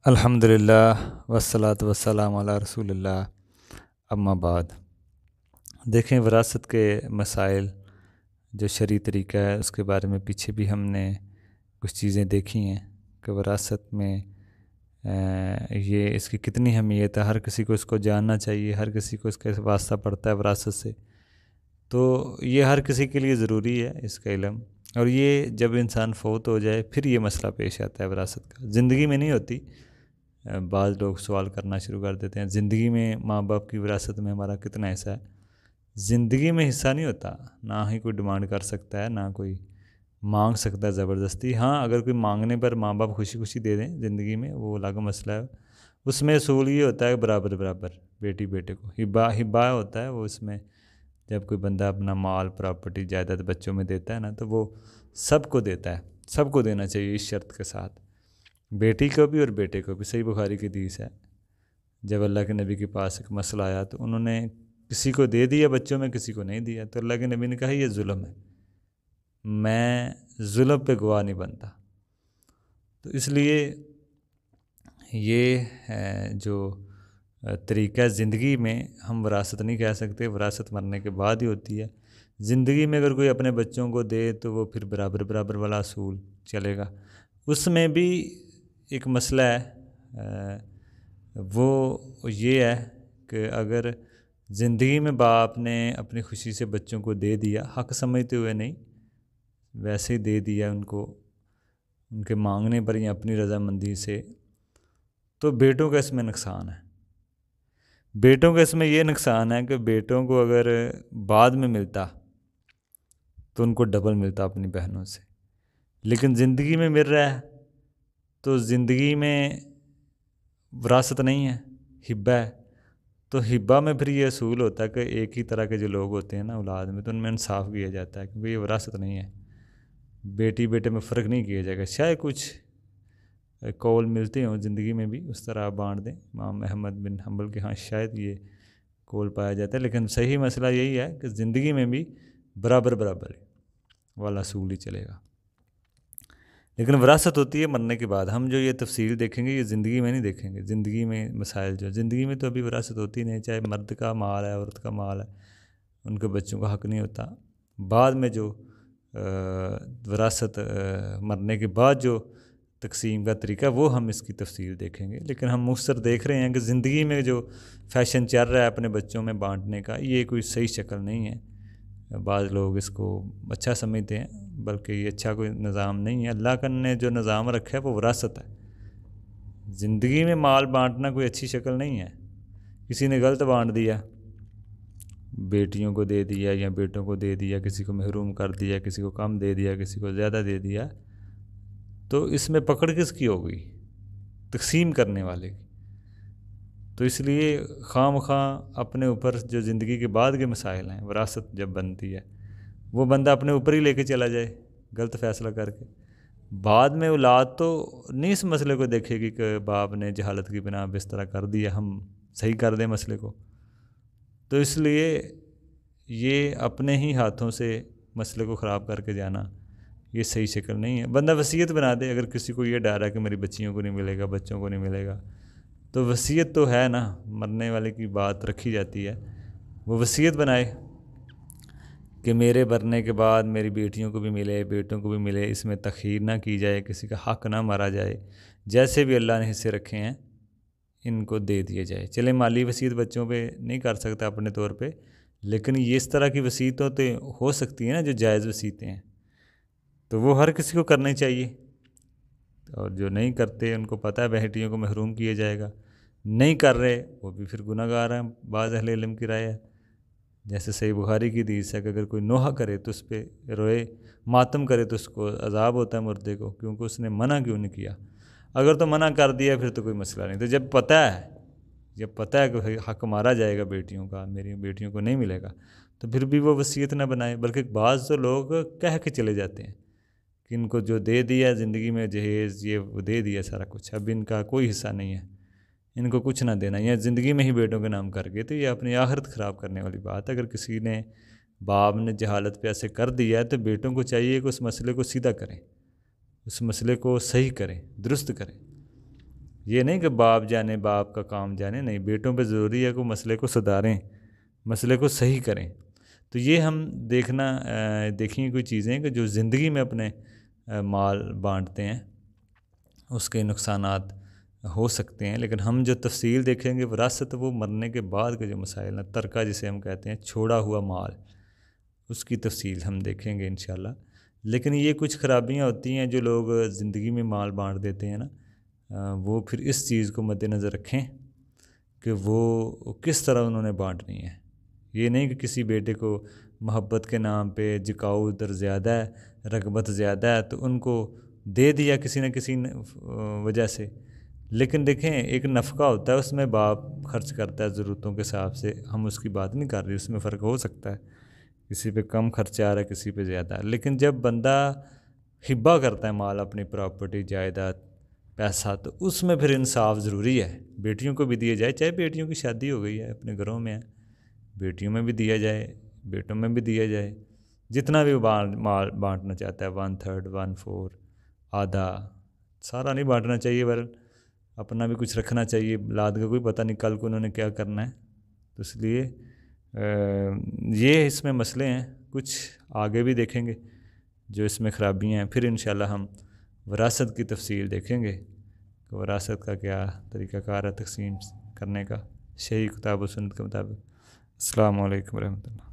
अल्हम्दुलिल्लाह वस्सलातु वस्सलाम अला रसूलिल्लाह अम्मा बाद। देखें विरासत के मसाइल जो शरई तरीका है उसके बारे में पीछे भी हमने कुछ चीज़ें देखी हैं कि विरासत में ये इसकी कितनी अहमियत है। हर किसी को इसको जानना चाहिए, हर किसी को इसका वास्ता पड़ता है विरासत से। तो ये हर किसी के लिए ज़रूरी है इसका इल्म। और ये जब इंसान फ़ौत हो जाए फिर ये मसला पेश आता है विरासत का, ज़िंदगी में नहीं होती। बाज़ लोग सवाल करना शुरू कर देते हैं, ज़िंदगी में माँ बाप की विरासत में हमारा कितना हिस्सा है। ज़िंदगी में हिस्सा नहीं होता, ना ही कोई डिमांड कर सकता है, ना कोई मांग सकता है ज़बरदस्ती। हाँ, अगर कोई मांगने पर माँ बाप खुशी खुशी दे दें ज़िंदगी में, वो अलग मसला है। उसमें असूल ये होता है बराबर बराबर बेटी बेटे को हिब्बा हिब्बा होता है। वो उसमें जब कोई बंदा अपना माल प्रॉपर्टी जायदाद बच्चों में देता है ना, तो वो सबको देता है, सबको देना चाहिए इस शर्त के साथ, बेटी को भी और बेटे को भी। सही बुखारी की हदीस है, जब अल्लाह के नबी के पास एक मसला आया तो उन्होंने किसी को दे दिया बच्चों में, किसी को नहीं दिया। तो अल्लाह के नबी ने कहा यह जुल्म है, मैं जुल्म पे गवाह नहीं बनता। तो इसलिए ये है जो तरीका ज़िंदगी में, हम विरासत नहीं कह सकते, विरासत मरने के बाद ही होती है। ज़िंदगी में अगर कोई अपने बच्चों को दे तो वो फिर बराबर बराबर वाला असूल चलेगा। उसमें भी एक मसला है, वो ये है कि अगर ज़िंदगी में बाप ने अपनी खुशी से बच्चों को दे दिया, हक समझते हुए नहीं, वैसे ही दे दिया उनको उनके मांगने पर या अपनी रज़ामंदी से, तो बेटों का इसमें नुकसान है। बेटों का इसमें ये नुकसान है कि बेटों को अगर बाद में मिलता तो उनको डबल मिलता अपनी बहनों से, लेकिन ज़िंदगी में मिल रहा है तो ज़िंदगी में विरासत नहीं है, हिब्बा है। तो हिब्बा में फिर ये असूल होता है कि एक ही तरह के जो लोग होते हैं ना औलाद में, तो उनमें इंसाफ किया जाता है, क्योंकि ये विरासत नहीं है। बेटी बेटे में फ़र्क नहीं किया जाएगा। शायद कुछ कौल मिलते हों ज़िंदगी में भी, उस तरह आप बाँट दें। इमाम अहमद बिन हम्बल के यहाँ शायद ये कौल पाया जाता है, लेकिन सही मसला यही है कि ज़िंदगी में भी बराबर बराबर वाला असूल ही चलेगा। लेकिन विरासत होती है मरने के बाद। हम जो ये तफसील देखेंगे ये ज़िंदगी में नहीं देखेंगे। ज़िंदगी में मसाइल जो ज़िंदगी में तो अभी विरासत होती नहीं, चाहे मर्द का माल है औरत का माल है, उनके बच्चों का हक नहीं होता। बाद में जो विरासत मरने के बाद जो तकसीम का तरीका, वो हम इसकी तफसील देखेंगे। लेकिन हम मुख्तसर देख रहे हैं कि ज़िंदगी में जो फ़ैशन चल रहा है अपने बच्चों में बांटने का, ये कोई सही शक्ल नहीं है। बाज़ लोग इसको अच्छा समझते हैं, बल्कि ये अच्छा कोई निज़ाम नहीं है। अल्लाह का ने जो निज़ाम रखा है वो विरासत है। ज़िंदगी में माल बांटना कोई अच्छी शक्ल नहीं है। किसी ने गलत बांट दिया, बेटियों को दे दिया या बेटों को दे दिया, किसी को महरूम कर दिया, किसी को कम दे दिया, किसी को ज़्यादा दे दिया, तो इसमें पकड़ किसकी हो गई? तकसीम करने वाले की। तो इसलिए खामखा अपने ऊपर जो ज़िंदगी के बाद के मसाइल हैं, विरासत जब बनती है, वो बंदा अपने ऊपर ही लेके चला जाए गलत फ़ैसला करके। बाद में औलाद तो नहीं इस मसले को देखेगी कि बाप ने जहालत की बिना पे इस तरह कर दिया, हम सही कर दें मसले को। तो इसलिए ये अपने ही हाथों से मसले को ख़राब करके जाना, ये सही शक्ल नहीं है। बंदा वसीयत बना दे, अगर किसी को ये डर है कि मेरी बच्चियों को नहीं मिलेगा, बच्चों को नहीं मिलेगा, तो वसीयत तो है ना, मरने वाले की बात रखी जाती है। वो वसीयत बनाए कि मेरे मरने के बाद मेरी बेटियों को भी मिले, बेटों को भी मिले, इसमें तख़यीर ना की जाए, किसी का हक़ ना मारा जाए, जैसे भी अल्लाह ने हिस्से रखे हैं इनको दे दिए जाए। चले माली वसीयत बच्चों पे नहीं कर सकता अपने तौर पे, लेकिन ये इस तरह की वसीयतों तो हो सकती हैं ना जो जायज़ वसीयतें हैं, तो वो हर किसी को करनी चाहिए। और जो नहीं करते उनको पता है बेटियों को महरूम किया जाएगा, नहीं कर रहे वो भी फिर गुनहगार हैं। बाज़ अहले इल्म की राय है, जैसे सही बुखारी की हदीस है कि अगर कोई नोहा करे तो उस पर रोए, मातम करे तो उसको अजाब होता है मुर्दे को, क्योंकि उसने मना क्यों नहीं किया। अगर तो मना कर दिया फिर तो कोई मसला नहीं। तो जब पता है कि हक़ मारा जाएगा बेटियों का, मेरी बेटियों को नहीं मिलेगा, तो फिर भी वो वसीयत ना बनाए। बल्कि बाज़ तो लोग कह के चले जाते हैं कि इनको जो दे दिया ज़िंदगी में जहेज़, ये वो दे दिया सारा कुछ, अब इनका कोई हिस्सा नहीं है, इनको कुछ ना देना, या ज़िंदगी में ही बेटों के नाम करके। तो ये अपनी आखिरत ख़राब करने वाली बात है। अगर किसी ने बाप ने जहालत पे ऐसे कर दिया है तो बेटों को चाहिए कि उस मसले को सीधा करें, उस मसले को सही करें, दुरुस्त करें। ये नहीं कि बाप जाने बाप का काम जाने, नहीं, बेटों पे ज़रूरी है कि मसले को सुधारें, मसले को सही करें। तो ये हम देखिए कोई चीज़ें कि जो ज़िंदगी में अपने माल बांटते हैं उसके नुकसानात हो सकते हैं, लेकिन हम जो तफसील देखेंगे विरासत, वो मरने के बाद के जो मसाइल हैं, तरका जिसे हम कहते हैं, छोड़ा हुआ माल, उसकी तफसील हम देखेंगे इंशाल्लाह। लेकिन ये कुछ ख़राबियाँ होती हैं जो लोग ज़िंदगी में माल बांट देते हैं ना, वो फिर इस चीज़ को मद्देनज़र रखें कि वो किस तरह उन्होंने बांटनी है। ये नहीं कि किसी बेटे को मोहब्बत के नाम पे झुकाव उधर ज़्यादा है, रगबत ज़्यादा है, तो उनको दे दिया किसी न किसी वजह से। लेकिन देखें, एक नफ़का होता है, उसमें बाप खर्च करता है ज़रूरतों के हिसाब से, हम उसकी बात नहीं कर रहे, उसमें फ़र्क हो सकता है, किसी पे कम खर्चा आ रहा है, किसी पे ज़्यादा। लेकिन जब बंदा हिब्बा करता है माल, अपनी प्रॉपर्टी, जायदाद, पैसा, तो उसमें फिर इंसाफ ज़रूरी है। बेटियों को भी दिया जाए, चाहे बेटियों की शादी हो गई है, अपने घरों में है, बेटियों में भी दिया जाए, बेटों में भी दिया जाए, जितना भी माल बांटना चाहता है, 1/3, 1/4, आधा, सारा नहीं बांटना चाहिए, पर अपना भी कुछ रखना चाहिए। लाद का कोई पता नहीं कल को उन्होंने क्या करना है, तो इसलिए ये इसमें मसले हैं, कुछ आगे भी देखेंगे जो इसमें ख़राबियाँ हैं। फिर इंशाल्लाह हम विरासत की तफसील देखेंगे कि विरासत का क्या तरीक़ाकार है तक़सीम करने का, सही किताब व सुन्नत के मुताबिक। अस्सलामु अलैकुम रहमतुल्लाह।